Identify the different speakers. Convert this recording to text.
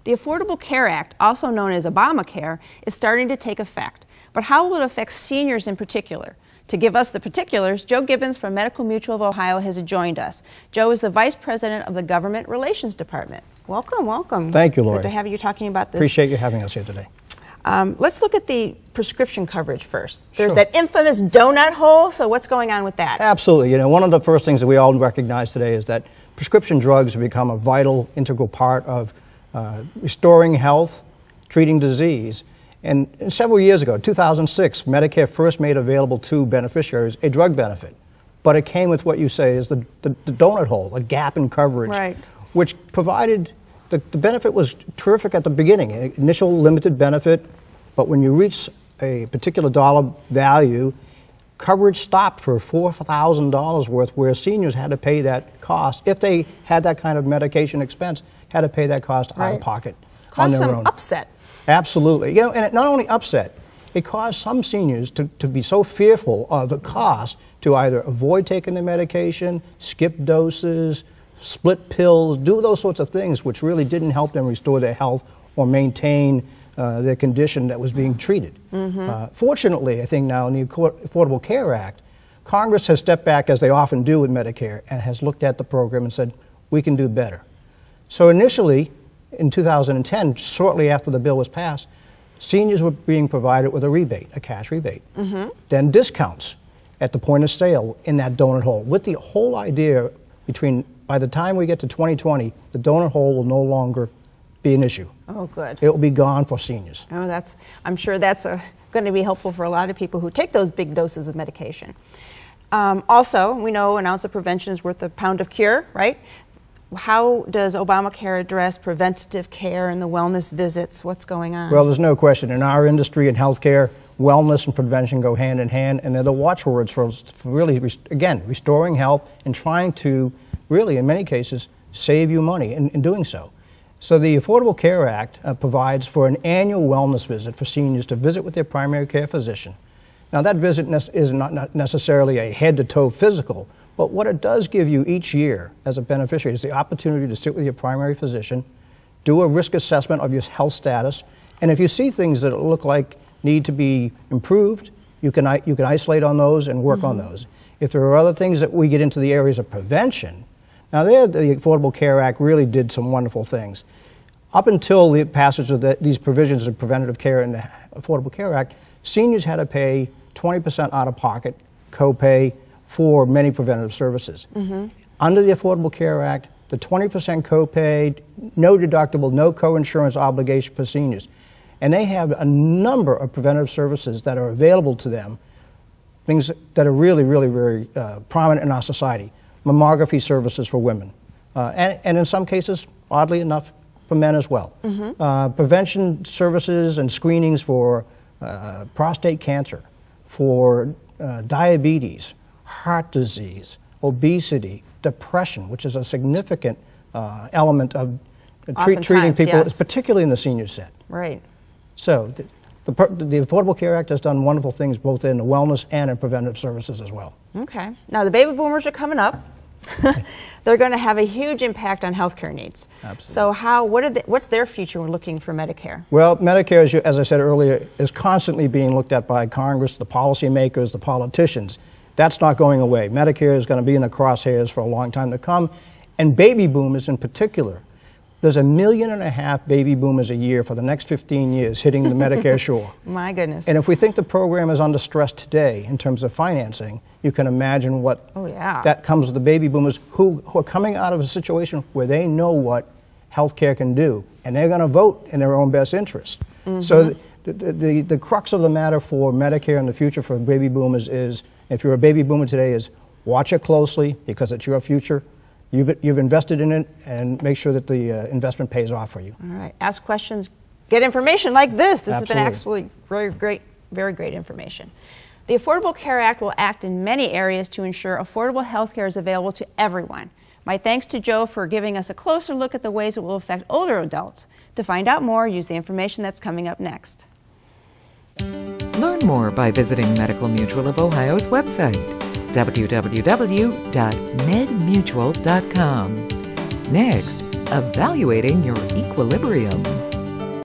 Speaker 1: The Affordable Care Act, also known as Obamacare, is starting to take effect. But how will it affect seniors in particular? To give us the particulars, Joe Gibbons from Medical Mutual of Ohio has joined us. Joe is the Vice President of the Government Relations Department. Welcome, welcome.
Speaker 2: Thank you, Lori.
Speaker 1: Good to have you talking about this.
Speaker 2: Appreciate you having us here today.
Speaker 1: Let's look at the prescription coverage first. There's
Speaker 2: Sure.
Speaker 1: that infamous donut hole, so what's going on with that?
Speaker 2: Absolutely. You know, one of the first things that we all recognize today is that prescription drugs have become a vital, integral part of restoring health, treating disease. And several years ago, 2006, Medicare first made available to beneficiaries a drug benefit. But it came with what you say is the donut hole, a gap in coverage,
Speaker 1: Right.
Speaker 2: which provided, the benefit was terrific at the beginning, initial limited benefit, but when you reach a particular dollar value, coverage stopped for $4,000 worth, where seniors had to pay that cost. If they had that kind of medication expense, had to pay that cost out of pocket on
Speaker 1: Caused
Speaker 2: their
Speaker 1: some
Speaker 2: own.
Speaker 1: upset.
Speaker 2: Absolutely. You know, and it not only upset, it caused some seniors to be so fearful of the cost to either avoid taking the medication, skip doses, split pills, do those sorts of things which really didn't help them restore their health or maintain their condition that was being treated. Fortunately, I think now in the Affordable Care Act, Congress has stepped back, as they often do with Medicare, and has looked at the program and said, we can do better. So initially, in 2010, shortly after the bill was passed, seniors were being provided with a rebate, a cash rebate. Then discounts at the point of sale in that donut hole, with the whole idea by the time we get to 2020, the donut hole will no longer be an issue.
Speaker 1: Oh, good.
Speaker 2: It will be gone for seniors.
Speaker 1: Oh, I'm sure that's going to be helpful for a lot of people who take those big doses of medication. Also, we know an ounce of prevention is worth a pound of cure, right? How does Obamacare address preventative care and the wellness visits? What's going on?
Speaker 2: Well, there's no question. In our industry, in healthcare, wellness and prevention go hand in hand, and they're the watchwords for really, again, restoring health and trying to really, in many cases, save you money in doing so. So the Affordable Care Act provides for an annual wellness visit for seniors to visit with their primary care physician. Now, that visit is not necessarily a head-to-toe physical, but what it does give you each year as a beneficiary is the opportunity to sit with your primary physician, do a risk assessment of your health status, and if you see things that look like need to be improved, you can isolate on those and work on those. If there are other things that we get into the areas of prevention, now there the Affordable Care Act really did some wonderful things. Up until the passage of these provisions of preventative care in the Affordable Care Act, seniors had to pay 20% out-of-pocket copay for many preventative services. Under the Affordable Care Act, the 20% copay, no deductible, no co-insurance obligation for seniors. And they have a number of preventative services that are available to them, things that are really, really very prominent in our society. Mammography services for women, and in some cases, oddly enough, for men as well. Prevention services and screenings for prostate cancer, for diabetes, heart disease, obesity, depression, which is a significant element of treating people,
Speaker 1: yes.
Speaker 2: particularly in the senior set.
Speaker 1: Right.
Speaker 2: So the Affordable Care Act has done wonderful things both in the wellness and in preventive services as well.
Speaker 1: Okay. Now, the baby boomers are coming up. They're going to have a huge impact on healthcare needs.
Speaker 2: Absolutely.
Speaker 1: So what's their future looking for Medicare?
Speaker 2: Well, Medicare, as I said earlier, is constantly being looked at by Congress, the policymakers, the politicians. That's not going away. Medicare is going to be in the crosshairs for a long time to come, and baby boomers in particular. There's 1.5 million baby boomers a year for the next 15 years hitting the Medicare shore.
Speaker 1: My goodness.
Speaker 2: And if we think the program is under stress today in terms of financing, you can imagine what that comes with the baby boomers who are coming out of a situation where they know what health care can do, and they're going to vote in their own best interest. So the crux of the matter for Medicare in the future for baby boomers is, if you're a baby boomer today, is watch it closely because it's your future. You've invested in it, and make sure that the investment pays off for you.
Speaker 1: All right. Ask questions. Get information like this. This
Speaker 2: Absolutely.
Speaker 1: has been actually very great information. The Affordable Care Act will act in many areas to ensure affordable health care is available to everyone. My thanks to Joe for giving us a closer look at the ways it will affect older adults. To find out more, use the information that's coming up next.
Speaker 3: Learn more by visiting Medical Mutual of Ohio's website, www.medmutual.com. Next, evaluating your equilibrium.